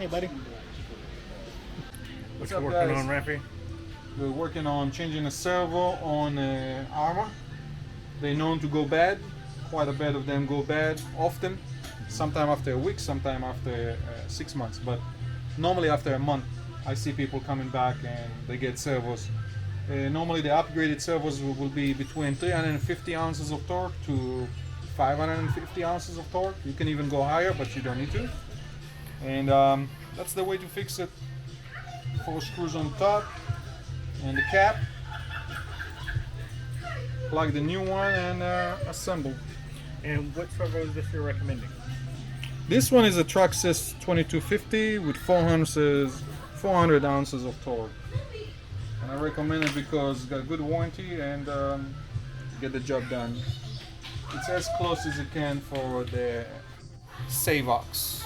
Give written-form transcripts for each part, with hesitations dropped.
Hey, buddy. What What's you up, working guys? on, Rafi? We're working on changing a servo on armor. They're known to go bad. Quite a bit of them go bad often. Sometime after a week, sometime after 6 months. But normally after a month, I see people coming back and they get servos. Normally the upgraded servos will be between 350 ounces of torque to 550 ounces of torque. You can even go higher, but you don't need to. And that's the way to fix it. 4 screws on top and the cap. Plug the new one and assemble. And what servo is this you're recommending? This one is a Traxxas 2250 with 400 ounces of torque. And I recommend it because it's got good warranty and get the job done. It's as close as it can for the Savox.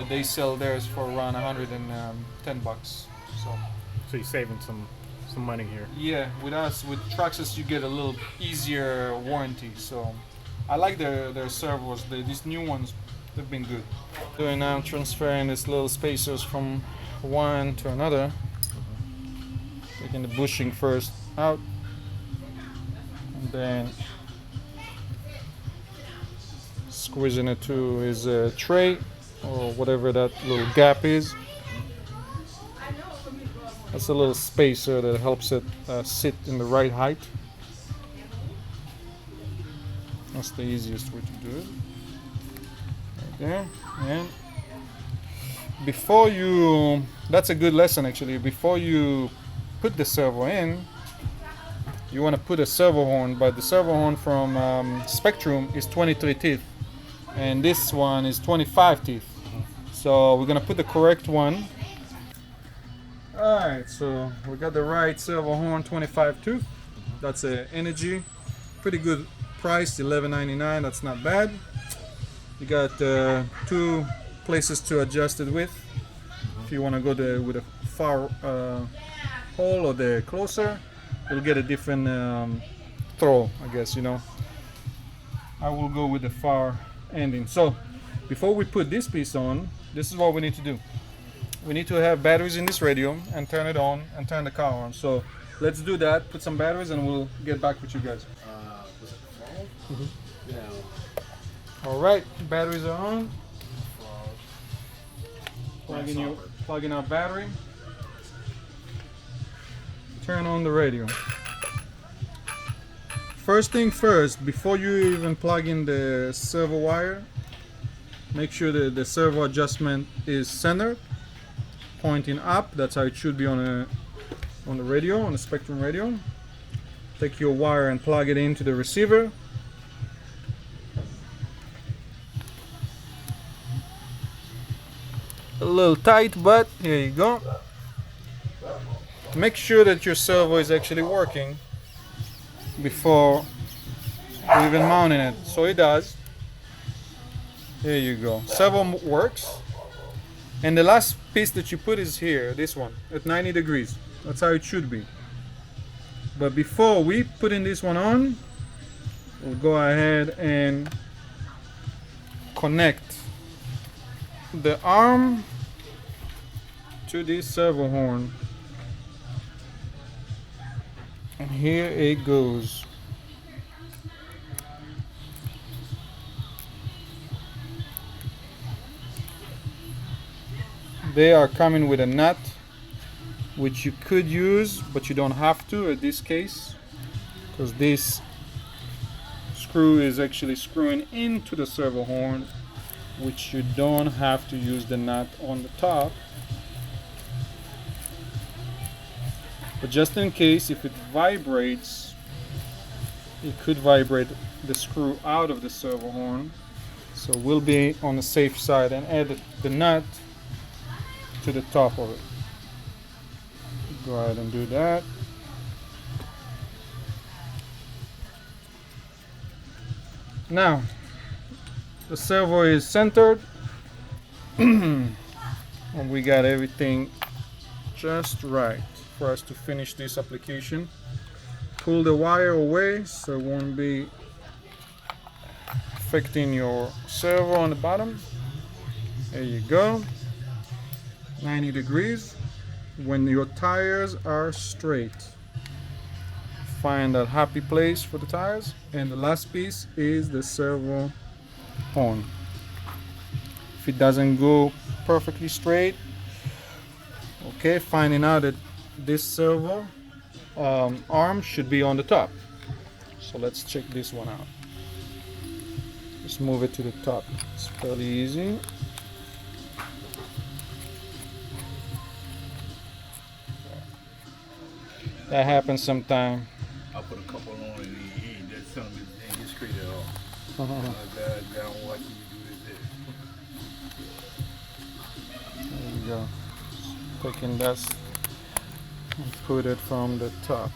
They sell theirs for around 110 bucks. So you're saving some money here. yeah, with us, with Traxxas, you get a little easier warranty. So I like their servos. These new ones, they've been good. Doing now, transferring these little spacers from one to another. Taking the bushing first out, and then squeezing it to his tray or whatever that little gap is. That's a little spacer that helps it sit in the right height. That's the easiest way to do it. Right there. And before you, that's a good lesson actually. Before you put the servo in, you want to put a servo horn, but the servo horn from Spectrum is 23 teeth, and this one is 25 teeth. So we're gonna put the correct one. Alright, so we got the right servo horn, 25 tooth. That's a Energy. Pretty good price, $11.99. That's not bad. You got 2 places to adjust it with. If you want to go with a far hole or the closer, you'll get a different throw, I guess, you know. I will go with the far ending. So before we put this piece on, this is what we need to do. We need to have batteries in this radio and turn it on and turn the car on. So let's do that, put some batteries, and we'll get back with you guys. Was it 12? Yeah. Alright, batteries are on. Plug in our battery. Turn on the radio. First thing first, before you even plug in the servo wire, make sure that the servo adjustment is centered, pointing up. That's how it should be on the radio, on the Spectrum radio. Take your wire and plug it into the receiver. A little tight, but here you go. Make sure that your servo is actually working before even mounting it. So it does. There you go. Servo works. And the last piece that you put is here, this one, at 90 degrees. That's how it should be. But before we put in this one on, we'll go ahead and connect the arm to this servo horn. And here it goes. They are coming with a nut, which you could use, but you don't have to at this case, because this screw is actually screwing into the servo horn, which you don't have to use the nut on the top. But just in case, if it vibrates, it could vibrate the screw out of the servo horn. So we'll be on the safe side and add the nut to the top of it. Go ahead and do that. Now, the servo is centered and we got everything just right for us to finish this application. Pull the wire away so it won't be affecting your servo on the bottom. There you go. 90 degrees when your tires are straight. Find that happy place for the tires. And the last piece is the servo horn. If it doesn't go perfectly straight, okay, finding out that this servo arm should be on the top. So let's check this one out. Just move it to the top. It's fairly easy. That happens sometime. I put a couple on and that son of a bitch ain't get straight at all. God, I'm watching you do this. There you go. Taking dust and put it from the top.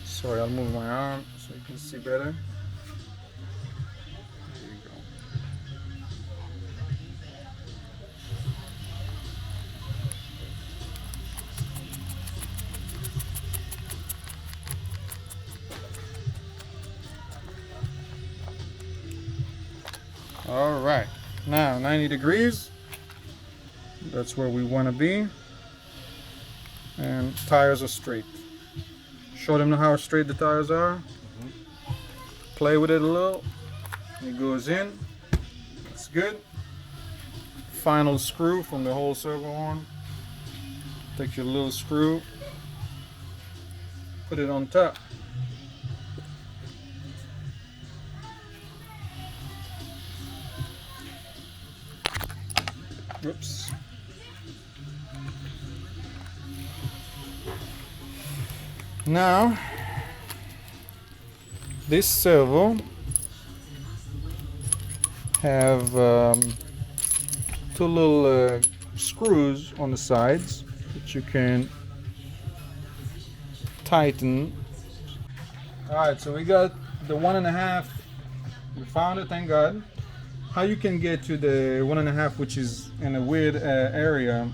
Sorry, I'll move my arm so you can see better. There you go. All right, now 90 degrees. That's where we want to be. And tires are straight. Show them how straight the tires are. Play with it a little. It goes in. That's good. Final screw from the whole servo horn. Take your little screw. Put it on top. Whoops. Now, this servo have two little screws on the sides that you can tighten. Alright, so we got the 1.5. We found it, thank God. How you can get to the 1.5, which is in a weird area,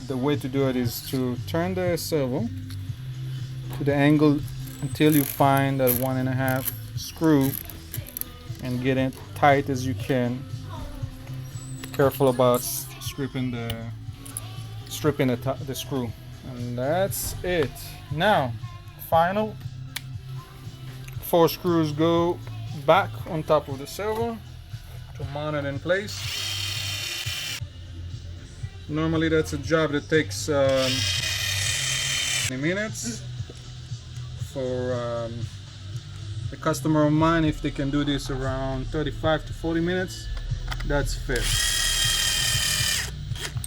the way to do it is to turn the servo to the angle until you find that 1.5 screw and get it tight as you can. Careful about stripping the screw, and that's it. Now, final 4 screws go back on top of the servo to mount it in place. Normally that's a job that takes 20 minutes. For a customer of mine, if they can do this around 35 to 40 minutes, that's fair.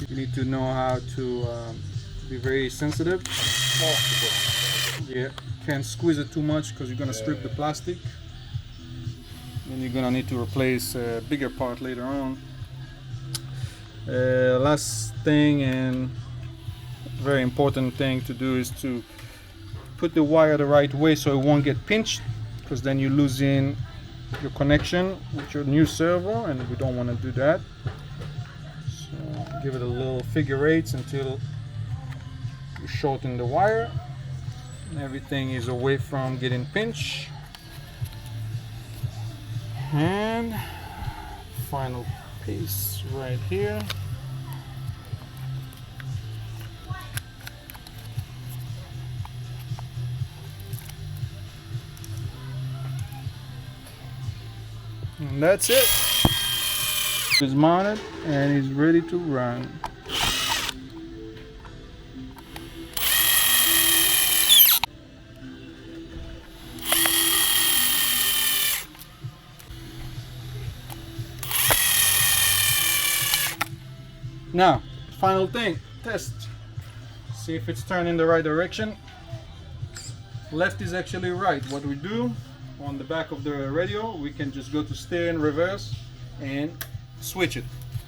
You need to know how to be very sensitive. Yeah, can't squeeze it too much because you're gonna strip the plastic, and you're gonna need to replace a bigger part later on. Last thing and very important thing to do is to put the wire the right way so it won't get pinched, because then you lose in your connection with your new servo, and we don't want to do that. So give it a little figure 8 until you shorten the wire and everything is away from getting pinched. And final piece right here. And that's it. It's mounted and it's ready to run. Now, final thing, test. See if it's turning the right direction. Left is actually right. What we do on the back of the radio, we can just go to steer in reverse and switch it.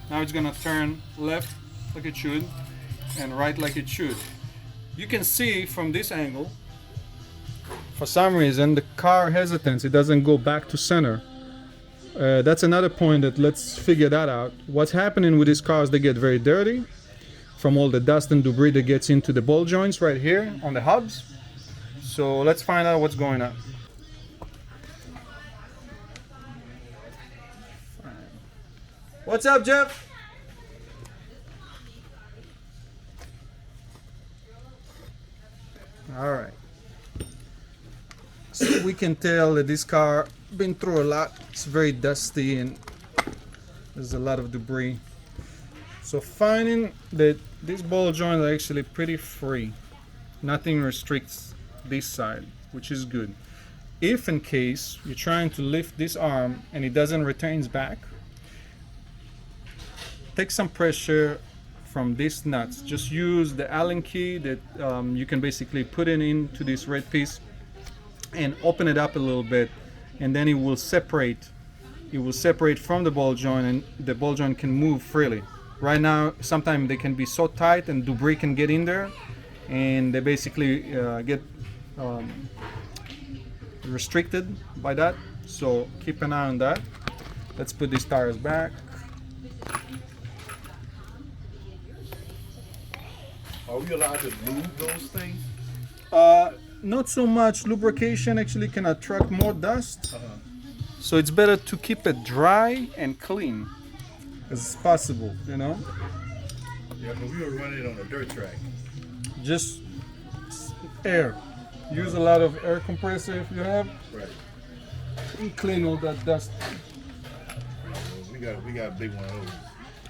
Now it's gonna turn left like it should and right like it should. You can see from this angle, for some reason the car hesitates, it doesn't go back to center. That's another point that let's figure that out. What's happening with these cars, they get very dirty from all the dust and debris that gets into the ball joints right here on the hubs. So let's find out what's going on. What's up, Jeff? All right. So we can tell that this car been through a lot. It's very dusty and there's a lot of debris. So finding that these ball joints are actually pretty free. Nothing restricts this side, which is good. If in case you're trying to lift this arm and it doesn't return back, take some pressure from these nuts. Just use the Allen key that you can basically put it into this red piece and open it up a little bit, and then it will separate. It will separate from the ball joint, and the ball joint can move freely. Right now, sometimes they can be so tight and debris can get in there, and they basically get restricted by that. So keep an eye on that. Let's put these tires back. Are we allowed to lube those things? Not so much. Lubrication actually can attract more dust. So it's better to keep it dry and clean as possible, you know? Yeah, but we were running it on a dirt track. Just air. Use a lot of air compressor if you have. Right. And clean all that dust. We got a big one of those.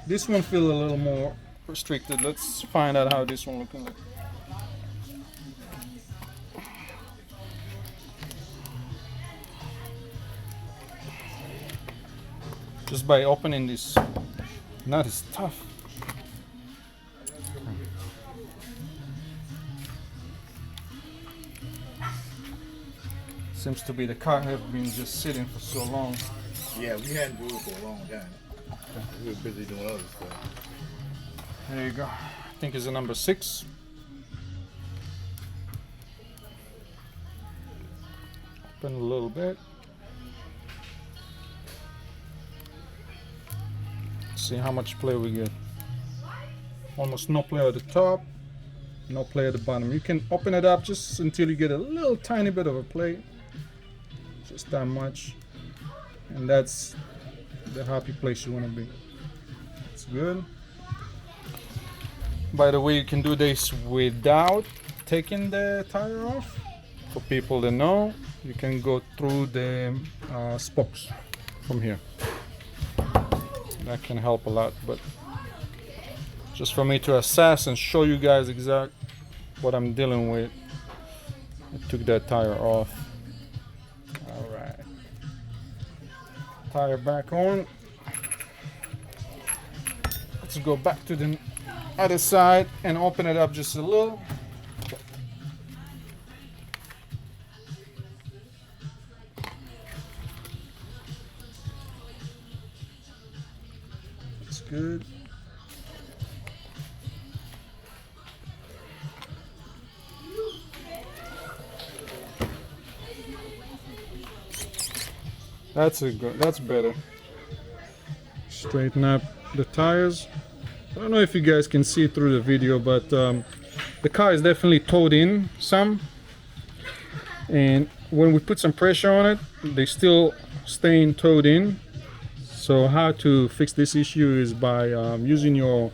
This one feels a little more restricted. Let's find out how this one looking like. Just by opening this nut is tough. Seems to be the car have been just sitting for so long. Yeah, we hadn't do it for a long time. We were busy doing other stuff. There you go. I think it's a number 6. Open a little bit. See how much play we get. Almost no play at the top, no play at the bottom. You can open it up just until you get a little tiny bit of a play. Just that much. And that's the happy place you want to be. It's good. By the way, you can do this without taking the tire off. For people that know, you can go through the spokes from here. That can help a lot, but just for me to assess and show you guys exact what I'm dealing with, I took that tire off. All right, tire back on. Let's go back to the other side and open it up just a little. That's good. That's better. Straighten up the tires. I don't know if you guys can see through the video, but the car is definitely towed in some, and when we put some pressure on it, they still staying towed in. So how to fix this issue is by using your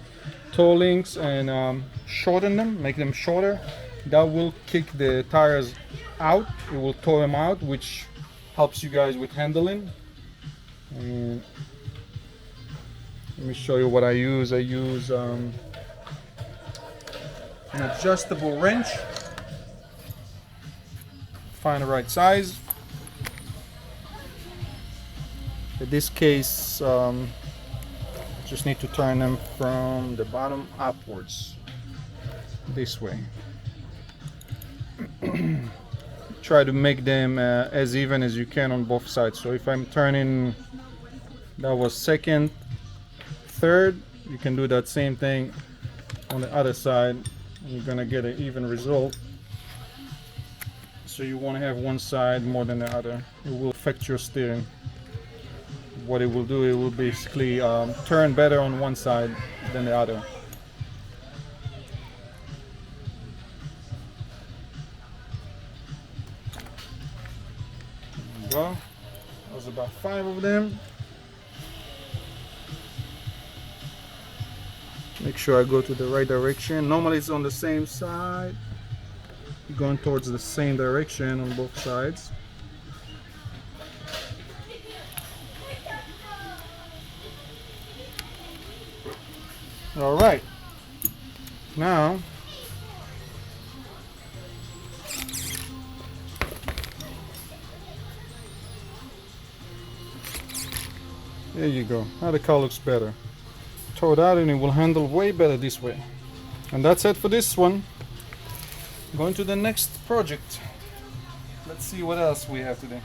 toe links and shorten them, make them shorter. That will kick the tires out, it will tow them out, which helps you guys with handling. And let me show you what I use. I use an adjustable wrench. Find the right size. In this case, just need to turn them from the bottom upwards, this way. Try to make them as even as you can on both sides. So if I'm turning, that was second, third, you can do that same thing on the other side, and you're gonna get an even result. So you want to have one side more than the other. It will affect your steering. What it will do, it will basically turn better on one side than the other. There you go. That was about 5 of them. Make sure I go to the right direction. Normally it's on the same side. You're going towards the same direction on both sides. All right. Now there you go. Now the car looks better. Throw it out and it will handle way better this way. And that's it for this one. Going to the next project. Let's see what else we have today.